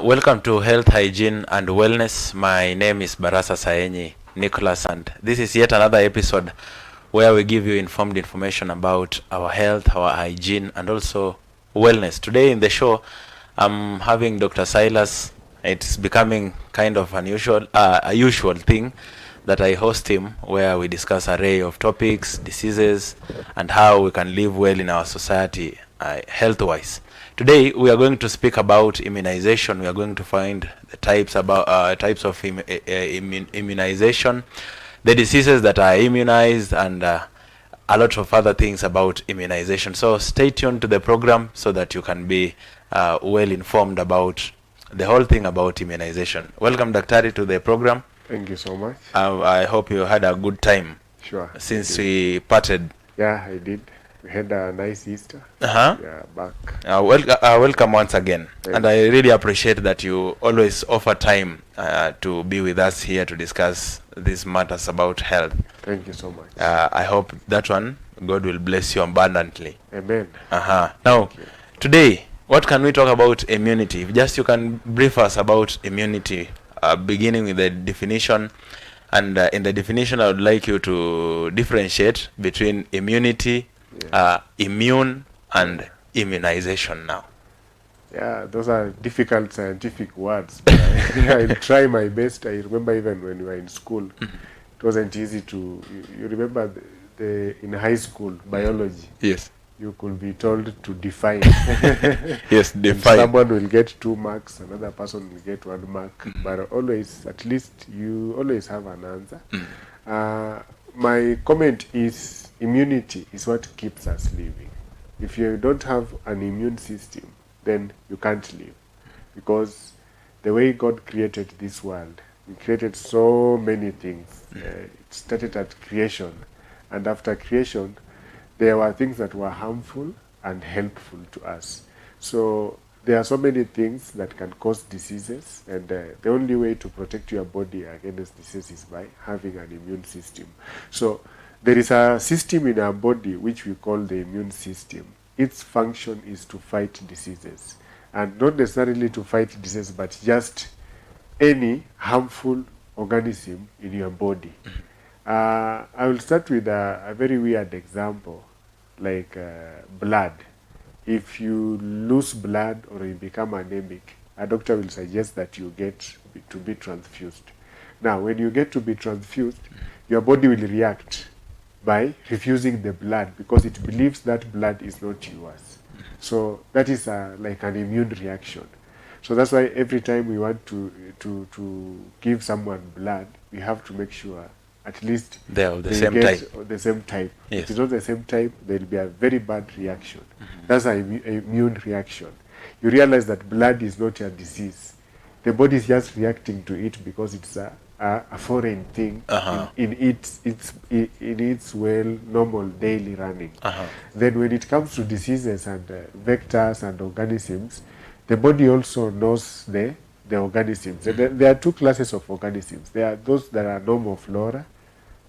Welcome to Health, Hygiene and Wellness. My name is Barasa Saenyi Nicholas, and this is yet another episode where we give you informed information about our health, our hygiene and also wellness. Today in the show, I'm having Dr. Silas. It's becoming kind of unusual, a usual thing that I host him, where we discuss an array of topics, diseases, and how we can live well in our society, health-wise. Today we are going to speak about immunization. We are going to find the types of immunization, the diseases that are immunized, and a lot of other things about immunization. So stay tuned to the program so that you can be well informed about the whole thing about immunization. Welcome, Daktari, to the program. Thank you so much. I hope you had a good time. Sure. Since we parted. Yeah, I did. We had a nice Easter. Yeah, back. Welcome once again. Thanks. And I really appreciate that you always offer time to be with us here to discuss these matters about health. Thank you so much. I hope that one, God will bless you abundantly. Amen. Now, today, what can we talk about immunity? Just you can brief us about immunity, beginning with the definition. And in the definition, I would like you to differentiate between immunity, immune and immunization now. Yeah, those are difficult scientific words, but I'll try my best. I remember even when we were in school, it wasn't easy to, you remember in high school, biology. Yes. You could be told to define. Yes, define. Someone will get 2 marks, another person will get 1 mark, but always, at least you always have an answer. My comment is immunity is what keeps us living. If you don't have an immune system, then you can't live. Because the way God created this world, He created so many things. It started at creation. And after creation, there were things that were harmful and helpful to us. So there are so many things that can cause diseases, and the only way to protect your body against disease is by having an immune system. So there is a system in our body which we call the immune system. Its function is to fight diseases, and not necessarily to fight disease, but just any harmful organism in your body. I will start with a very weird example, like blood. If you lose blood or you become anemic, a doctor will suggest that you get to be transfused. Now, when you get to be transfused, your body will react by refusing the blood because it believes that blood is not yours. So that is like an immune reaction. So that's why every time we want to give someone blood, we have to make sure at least they are the same type. The same type. Yes. If it's not the same type, there will be a very bad reaction. That's an immune reaction. You realize that blood is not a disease. The body is just reacting to it because it's a foreign thing in its well normal daily running. Then when it comes to diseases and vectors and organisms, the body also knows the organisms. There are 2 classes of organisms. There are those that are normal flora.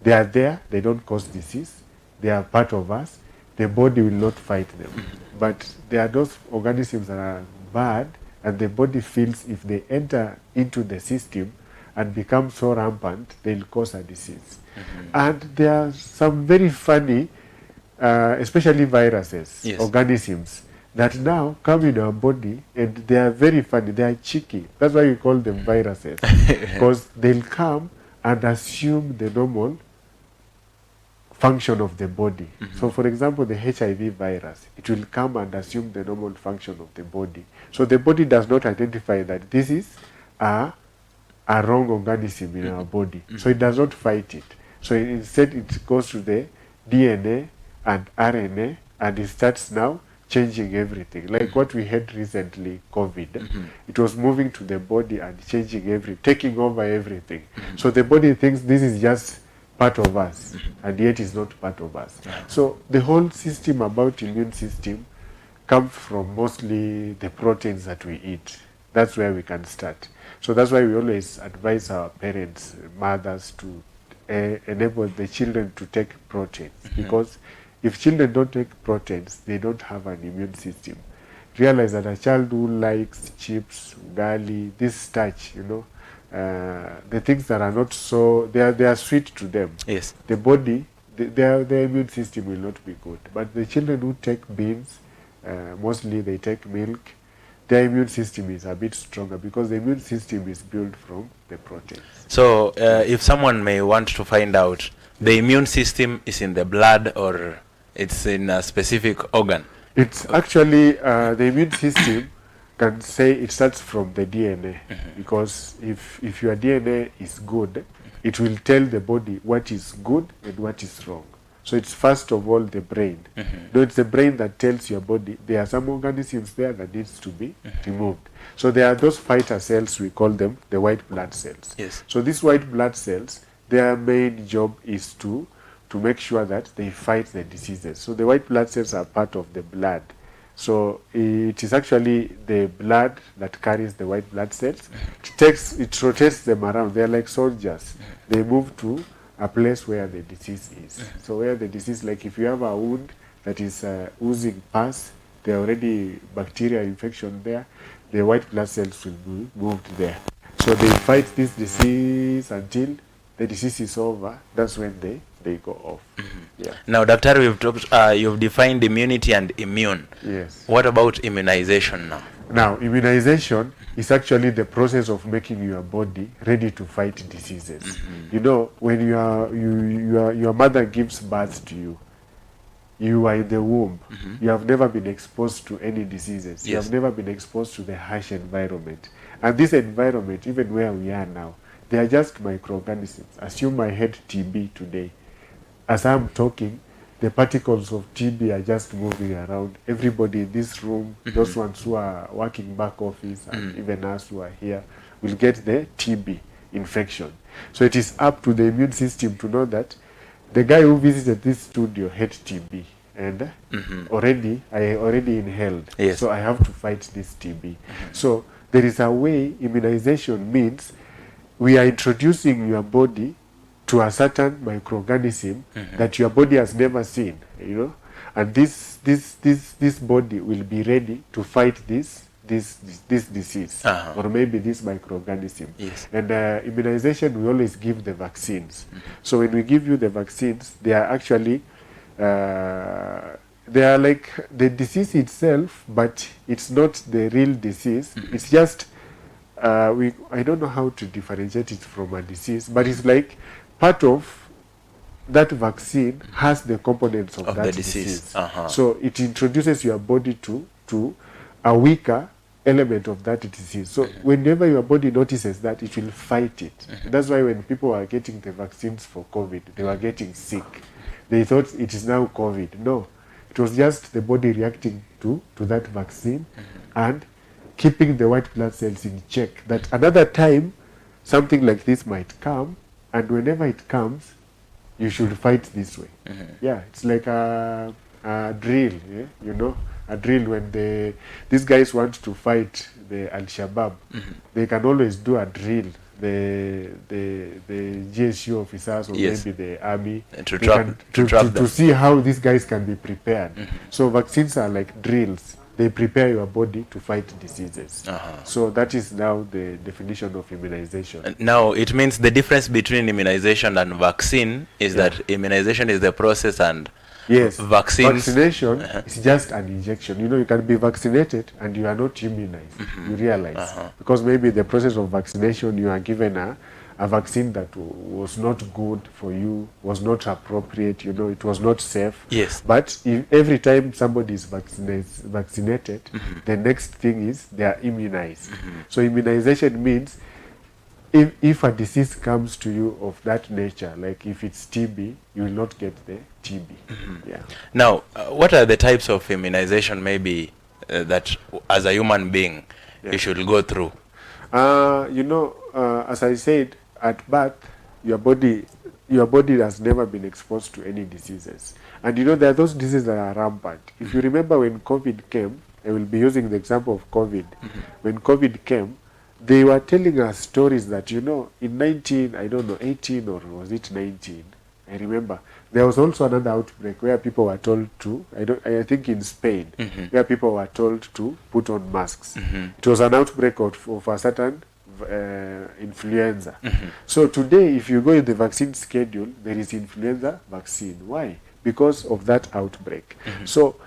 They are there, they don't cause disease. They are part of us. The body will not fight them. But there are those organisms that are bad, and the body feels if they enter into the system and become so rampant, they'll cause a disease. And there are some very funny, especially viruses, organisms, that now come in our body, and they are very funny. They are cheeky. That's why we call them viruses, because they'll come and assume the normal function of the body. So for example, the HIV virus, it will come and assume the normal function of the body. So the body does not identify that this is a wrong organism in our body. So it does not fight it. So instead it goes to the DNA and RNA, and it starts now changing everything. Like what we had recently, COVID. It was moving to the body and changing taking over everything. So the body thinks this is just part of us, and yet is not part of us. So the whole system about immune system comes from mostly the proteins that we eat. That's where we can start. So that's why we always advise our parents, mothers, to enable the children to take proteins, because if children don't take proteins, they don't have an immune system. realize that a child who likes chips, ugali, this starch, the things that are not so, they are sweet to them. Yes. The body, their immune system will not be good. But the children who take beans, mostly they take milk, their immune system is a bit stronger because the immune system is built from the proteins. So if someone may want to find out, the immune system is in the blood or it's in a specific organ? It's actually the immune system can say it starts from the DNA, because if your DNA is good, it will tell the body what is good and what is wrong. So it's first of all the brain. No, it's the brain that tells your body there are some organisms there that needs to be removed. So there are those fighter cells, we call them the white blood cells. Yes. So these white blood cells, their main job is to make sure that they fight the diseases. So the white blood cells are part of the blood. So it is actually the blood that carries the white blood cells. It rotates them around. They are like soldiers. They move to a place where the disease is. So where the disease, like if you have a wound that is oozing pus, there are already bacterial infection there, the white blood cells will be moved there. So they fight this disease until the disease is over. That's when they go off. Yeah. Now, Doctor, you've defined immunity and immune. Yes. What about immunization now? Now, immunization is actually the process of making your body ready to fight diseases. You know, when your mother gives birth to you, you are in the womb. You have never been exposed to any diseases. You Yes. have never been exposed to the harsh environment. And this environment, even where we are now, they are just microorganisms. Assume I had TB today. As I'm talking, the particles of TB are just moving around. Everybody in this room, those ones who are working back office, and even us who are here, will get the TB infection. So it is up to the immune system to know that the guy who visited this studio had TB, and I already inhaled. Yes. So I have to fight this TB. So there is a way. Immunization means we are introducing your body to a certain microorganism that your body has never seen, and this body will be ready to fight this disease, or maybe this microorganism. Yes. And immunization, we always give the vaccines. So when we give you the vaccines, they are actually they are like the disease itself, but it's not the real disease. It's just I don't know how to differentiate it from a disease, but it's like part of that vaccine has the components of that the disease. So it introduces your body to a weaker element of that disease. So whenever your body notices that, it will fight it. That's why when people are getting the vaccines for COVID, they were getting sick. They thought it is now COVID. No, it was just the body reacting to that vaccine and keeping the white blood cells in check, that another time something like this might come, and whenever it comes, you should fight this way. Yeah, it's like a drill, a drill. When these guys want to fight the Al-Shabaab, they can always do a drill. The GSU officers, or Yes. maybe the army, to see how these guys can be prepared. So vaccines are like drills. They prepare your body to fight diseases. So that is now the definition of immunization. Now, it means the difference between immunization and vaccine is that immunization is the process, and yes, vaccines. Vaccination is just an injection. You can be vaccinated and you are not immunized. You realize. Because maybe the process of vaccination, you are given a vaccine that was not good for you, was not appropriate, it was not safe. Yes. But every time somebody is vaccinated, the next thing is they are immunized. So immunization means if a disease comes to you of that nature, like if it's TB, you will not get the TB. Yeah. Now, what are the types of immunization maybe that as a human being you should go through? As I said, at birth, your body has never been exposed to any diseases. And there are those diseases that are rampant. If you remember when COVID came, I will be using the example of COVID. When COVID came, they were telling us stories that, in 18 or was it 19? I remember there was also another outbreak where people were told to, I think in Spain, where people were told to put on masks. It was an outbreak of a certain influenza. So today, if you go in the vaccine schedule, there is influenza vaccine. Why? Because of that outbreak. So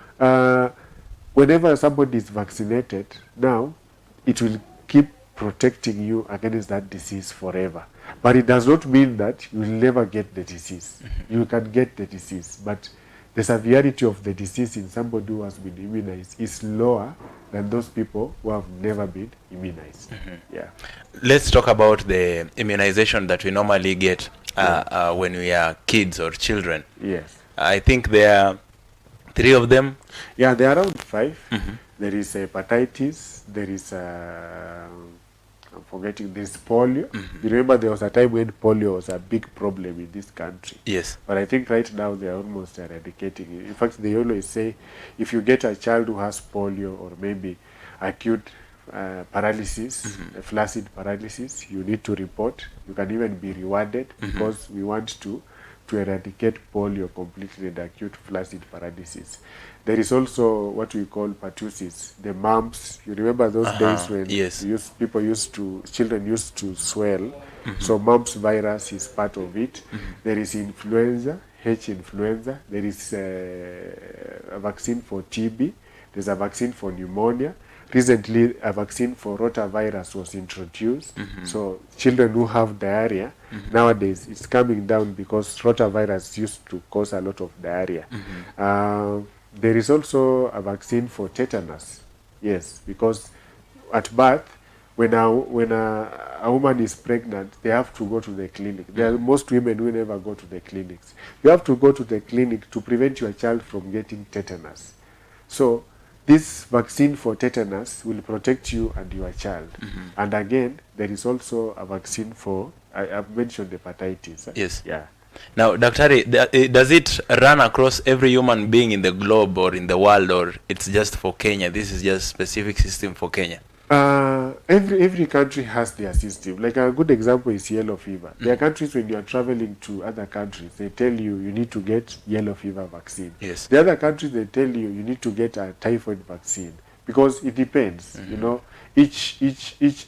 whenever somebody is vaccinated, now it will keep protecting you against that disease forever. But it does not mean that you will never get the disease. You can get the disease, but the severity of the disease in somebody who has been immunized is lower than those people who have never been immunized. Yeah. Let's talk about the immunization that we normally get when we are kids or children. Yes. I think there are 3 of them. Yeah, there are around 5. There is hepatitis. There is I'm forgetting. There's polio. You remember there was a time when polio was a big problem in this country. Yes. But I think right now they are almost eradicating it. In fact, they always say if you get a child who has polio or maybe acute paralysis, flaccid paralysis, you need to report. You can even be rewarded because we want to eradicate polio completely and acute flaccid paralysis. There is also what we call pertussis, the mumps. You remember those days when children used to swell. So mumps virus is part of it. There is influenza, H influenza. There is a vaccine for TB. There's a vaccine for pneumonia. Recently, a vaccine for rotavirus was introduced. So children who have diarrhea, nowadays it's coming down because rotavirus used to cause a lot of diarrhea. There is also a vaccine for tetanus. Yes, because at birth, when a woman is pregnant, they have to go to the clinic. There are most women who never go to the clinics. You have to go to the clinic to prevent your child from getting tetanus. So this vaccine for tetanus will protect you and your child. And again, there is also a vaccine for, I've mentioned hepatitis. Yes. Yeah. Now, Daktari, does it run across every human being in the globe or in the world, or it's just for Kenya? This is just specific system for Kenya? Every country has their system. Like a good example is yellow fever. There are countries when you are traveling to other countries, they tell you need to get yellow fever vaccine. Yes. The other countries, they tell you need to get a typhoid vaccine because it depends. You know, each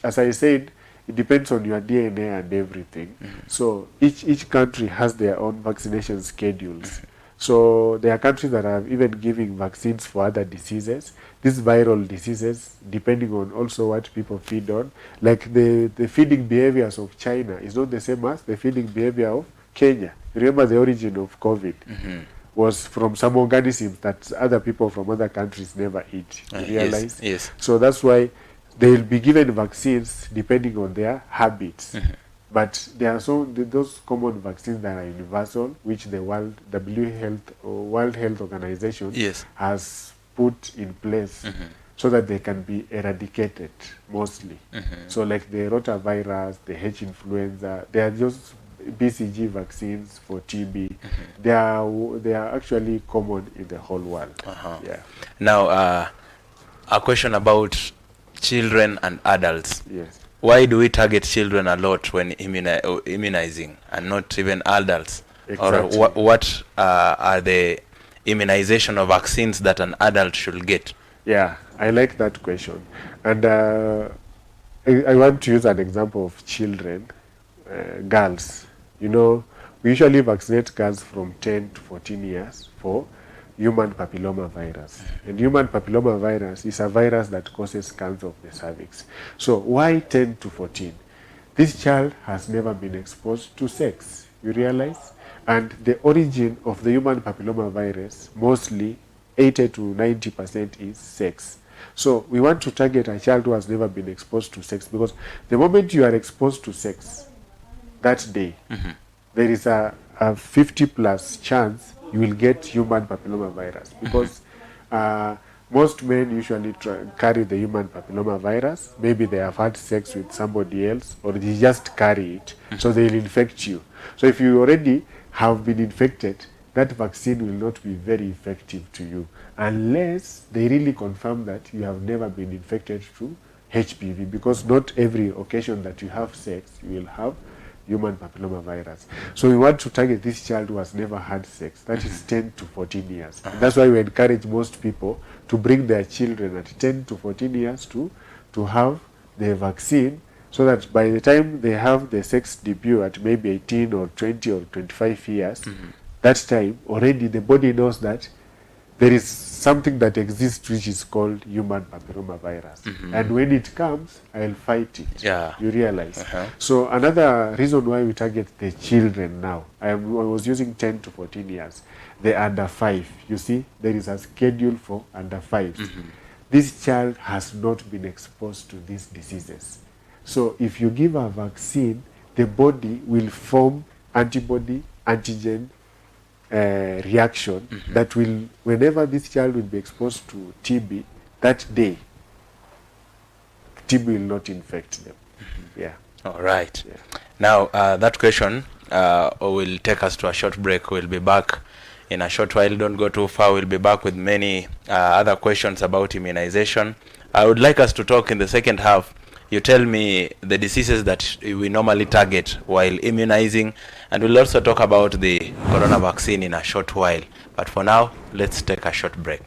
as I said, it depends on your DNA and everything. So each country has their own vaccination schedules. So there are countries that are even giving vaccines for other diseases. These viral diseases, depending on also what people feed on. Like the feeding behaviors of China is not the same as the feeding behavior of Kenya. Remember the origin of COVID was from some organisms that other people from other countries never eat. You realize? Yes. So that's why they will be given vaccines depending on their habits. But there are those common vaccines that are universal, which the World Health Organization has put in place so that they can be eradicated mostly. So like the rotavirus, the H influenza, they are just BCG vaccines for TB. They are actually common in the whole world. Yeah. Now, a question about children and adults. Yes. Why do we target children a lot when immunizing and not even adults? Exactly. Or what are the immunization or vaccines that an adult should get? Yeah, I like that question. And I want to use an example of children, girls. You know, we usually vaccinate girls from 10 to 14 years for human papilloma virus. And human papilloma virus is a virus that causes cancer of the cervix. So why 10 to 14? This child has never been exposed to sex, you realize? And the origin of the human papilloma virus, mostly 80 to 90% is sex. So we want to target a child who has never been exposed to sex, because the moment you are exposed to sex, that day, there is a 50+ chance you will get human papilloma virus, because most men usually carry the human papilloma virus. Maybe they have had sex with somebody else, or they just carry it, so they'll infect you. So if you already have been infected, that vaccine will not be very effective to you unless they really confirm that you have never been infected through HPV, because not every occasion that you have sex you will have human papilloma virus. So we want to target this child who has never had sex. That is 10 to 14 years. And that's why we encourage most people to bring their children at 10 to 14 years to have the vaccine, so that by the time they have the sex debut at maybe 18 or 20 or 25 years, that time already the body knows that there is something that exists which is called human papilloma virus. And when it comes, I'll fight it. Yeah. You realize. So another reason why we target the children now, I was using 10 to 14 years, the under 5. You see, there is a schedule for under 5s. This child has not been exposed to these diseases. So if you give a vaccine, the body will form antibody, antigen reaction that will, whenever this child will be exposed to TB, that day, TB will not infect them. Yeah. All right. Yeah. Now, that question will take us to a short break. We'll be back in a short while. Don't go too far. We'll be back with many other questions about immunization. I would like us to talk in the second half. You tell me the diseases that we normally target while immunizing, and we'll also talk about the corona vaccine in a short while. But for now, let's take a short break.